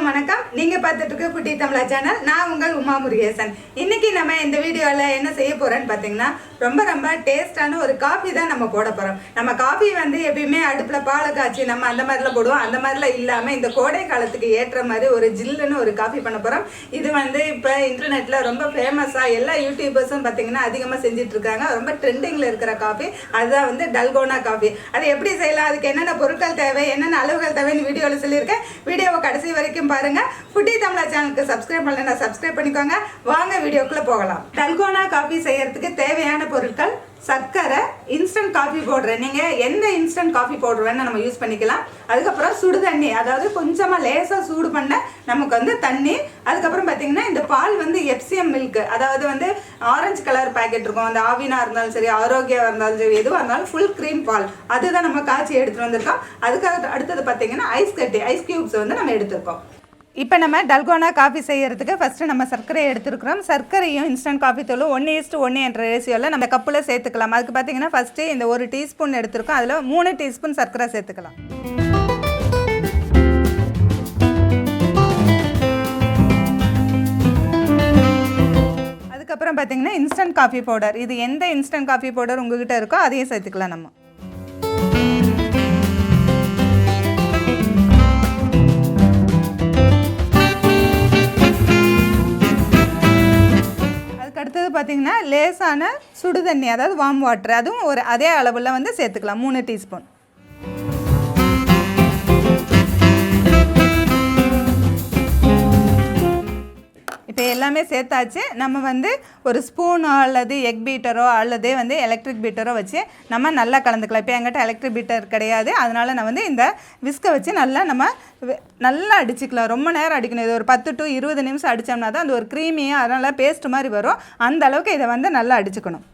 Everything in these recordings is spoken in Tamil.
எல்லாருக்கும் வணக்கம். நீங்க பார்த்துட்டு இருக்க குட்டி தமிழா சேனல். நான் உங்கள் உமா முருகேசன். இன்னைக்கு நம்ம இந்த வீடியோல என்ன செய்ய போறோம்னு பாத்தீங்கன்னா, ரொம்ப டேஸ்டான ஒரு காஃபி தான் நம்ம போட போறோம். நம்ம காஃபி வந்து எப்பயுமே அடுப்புல பாலை காய்ச்சி நம்ம அந்த மாதிரிலாம் போடுவோம். அந்த மாதிரிலாம் இல்லாம இந்த கோடை காலத்துக்கு ஏற்ற மாதிரி ஒரு ஜில்லுன்னு ஒரு காஃபி பண்ண போறோம். இது வந்து இப்ப இன்டர்நெட்ல ரொம்ப ஃபேமஸா எல்லா யூடியூபர்ஸும் பாத்தீங்கன்னா அதிகமா செஞ்சுட்டு இருக்காங்க. ரொம்ப ட்ரெண்டிங்ல இருக்கிற காஃபி அதுதான் வந்து டல்கோனா காஃபி. அது எப்படி செய்யலாம், அதுக்கு என்னென்ன பொருட்கள் தேவை, என்னென்ன அளவுகள் தேவைன்னு வீடியோவில் சொல்லியிருக்கேன். வீடியோவை கடைசி வரைக்கும் பாருங்க. குட்டி தமிழா சேனலுக்கு சப்ஸ்கிரைப் பண்ணலன்னா சப்ஸ்கிரைப் பண்ணிக்கோங்க. வாங்க வீடியோக்குள்ள போகலாம். டல்கோனா காஃபி செய்யறதுக்கு தேவையான பொருட்கள்: சர்க்கரை, இன்ஸ்டன்ட் காஃபி பவுடர், நீங்கள் எந்த இன்ஸ்டன்ட் காஃபி பவுடர் வேணால் நம்ம யூஸ் பண்ணிக்கலாம். அதுக்கப்புறம் சுடு தண்ணி, அதாவது கொஞ்சமாக லேசாக சூடு பண்ண நமக்கு வந்து தண்ணி. அதுக்கப்புறம் பார்த்தீங்கன்னா இந்த பால் வந்து எஃப்சிஎம் மில்க், அதாவது வந்து ஆரஞ்சு கலர் பேக்கெட் இருக்கும். அந்த ஆவினா இருந்தாலும் சரி, ஆரோக்கியம் இருந்தாலும் சரி, எதுவாக இருந்தாலும் ஃபுல் க்ரீம் பால் அதுதான் நம்ம காய்ச்சி எடுத்துகிட்டு வந்திருக்கோம். அதுக்காக அடுத்தது பார்த்தீங்கன்னா ஐஸ் கட்டி, ஐஸ் க்யூப்ஸ் வந்து நம்ம எடுத்துருக்கோம். இப்போ நம்ம டல்கோனா காஃபி செய்யறதுக்கு ஃபஸ்ட்டு நம்ம சர்க்கரை எடுத்துருக்கிறோம். சர்க்கரையும் இன்ஸ்டன்ட் காஃபி தூளும் 1:1 என்ற ரேஷியோவில் நம்ம கப்பில் சேர்த்துக்கலாம். அதுக்கு பார்த்தீங்கன்னா ஃபஸ்ட்டு இந்த 1 டீஸ்பூன் எடுத்துருக்கோம். அதில் 3 டீஸ்பூன் சர்க்கரை சேர்த்துக்கலாம். அதுக்கப்புறம் பார்த்தீங்கன்னா இன்ஸ்டன்ட் காஃபி பவுடர், இது எந்த இன்ஸ்டன்ட் காஃபி பவுடர் உங்ககிட்ட இருக்கோ அதையும் சேர்த்துக்கலாம் நம்ம. அடுத்தது பார்த்திங்கன்னா லேசான சுடு தண்ணி, அதாவது வார்ம் வாட்டர், அதுவும் ஒரு அதே அளவில் வந்து சேர்த்துக்கலாம். 3 டீஸ்பூன். இப்போ எல்லாமே சேர்த்தாச்சு. நம்ம வந்து ஒரு ஸ்பூனோ அல்லது எக் பீட்டரோ அல்லது வந்து எலக்ட்ரிக் பீட்டரோ வச்சு நம்ம நல்லா கலந்துக்கலாம். இப்போ என்கிட்ட எலக்ட்ரிக் பீட்டர் கிடையாது, அதனால் நான் வந்து இந்த விஸ்கை வச்சு நல்லா அடிச்சுக்கலாம். ரொம்ப நேரம் அடிக்கணும். இது ஒரு 10 to 20 நிமிஷம் அடித்தோம்னா தான் அந்த ஒரு க்ரீமியாக அதனால் பேஸ்ட் மாதிரி வரும். அந்த அளவுக்கு இதை வந்து நல்லா அடிச்சுக்கணும்.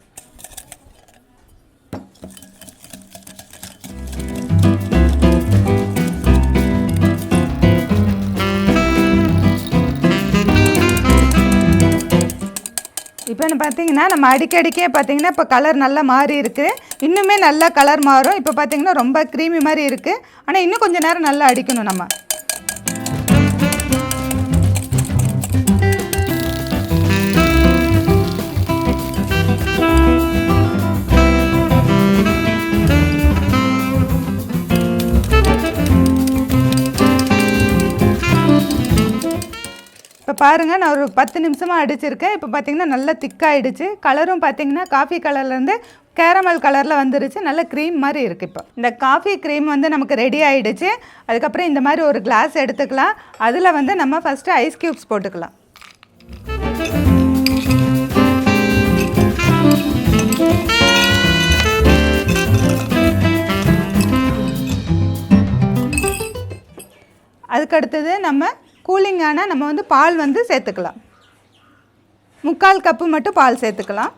இப்போ பார்த்தீங்கன்னா நம்ம அடிக்கடிக்கே பார்த்தீங்கன்னா இப்போ கலர் நல்லா மாறி இருக்குது. இன்னுமே நல்லா கலர் மாறும். இப்போ பார்த்தீங்கன்னா ரொம்ப க்ரீமி மாதிரி இருக்குது. ஆனால் இன்னும் கொஞ்சம் நேரம் நல்லா அடிக்கணும் நம்ம. இப்போ பாருங்கள், நான் ஒரு 10 நிமிஷமாக அடிச்சிருக்கேன். இப்போ பார்த்திங்கன்னா நல்லா திக்காகிடுச்சு. கலரும் பார்த்திங்கன்னா காஃபி கலர்லேருந்து கேரமல் கலரில் வந்துருச்சு. நல்ல க்ரீம் மாதிரி இருக்குது. இப்போ இந்த காஃபி க்ரீம் வந்து நமக்கு ரெடி ஆகிடுச்சு. அதுக்கப்புறம் இந்த மாதிரி ஒரு கிளாஸ் எடுத்துக்கலாம். அதில் வந்து நம்ம ஃபஸ்ட்டு ஐஸ் க்யூப்ஸ் போட்டுக்கலாம். அதுக்கடுத்தது நம்ம கூலிங்கான நம்ம வந்து பால் வந்து சேர்த்துக்கலாம். 3/4 கப்பு மட்டும் பால் சேர்த்துக்கலாம்.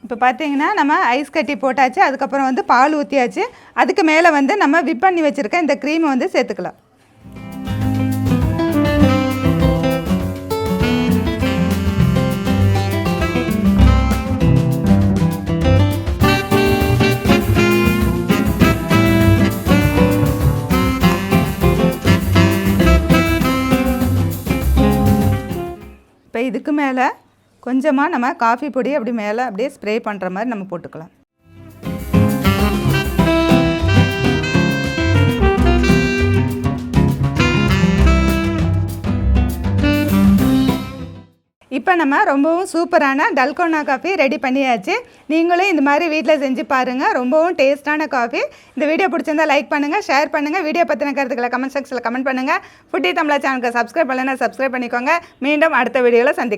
இப்போ பார்த்தீங்கன்னா நம்ம ஐஸ் கட்டி போட்டாச்சு. அதுக்கப்புறம் வந்து பால் ஊற்றியாச்சு. அதுக்கு மேலே வந்து நம்ம விப் பண்ணி வச்சுருக்க இந்த க்ரீமை வந்து சேர்த்துக்கலாம். இப்போ இதுக்கு மேலே கொஞ்சமாக நம்ம காஃபி பொடி அப்படி மேலே அப்படியே ஸ்ப்ரே பண்ணுற மாதிரி நம்ம போட்டுக்கலாம். இப்போ நம்ம ரொம்பவும் சூப்பரான டல்கோனா காஃபி ரெடி பண்ணியாச்சு. நீங்களும் இந்த மாதிரி வீட்டில் செஞ்சு பாருங்கள். ரொம்பவும் டேஸ்ட்டான காஃபி. இந்த வீடியோ பிடிச்சிருந்தா லைக் பண்ணுங்கள், ஷேர் பண்ணுங்கள். வீடியோ பற்றின கருத்துக்களை கமெண்ட் செக்ஷனில் கமெண்ட் பண்ணுங்கள். குட்டி தமிழா சேனலுக்கு சப்ஸ்கிரைப் பண்ணலைன்னா சப்ஸ்கிரைப் பண்ணிக்கோங்க. மீண்டும் அடுத்த வீடியோவில் சந்திக்கலாம்.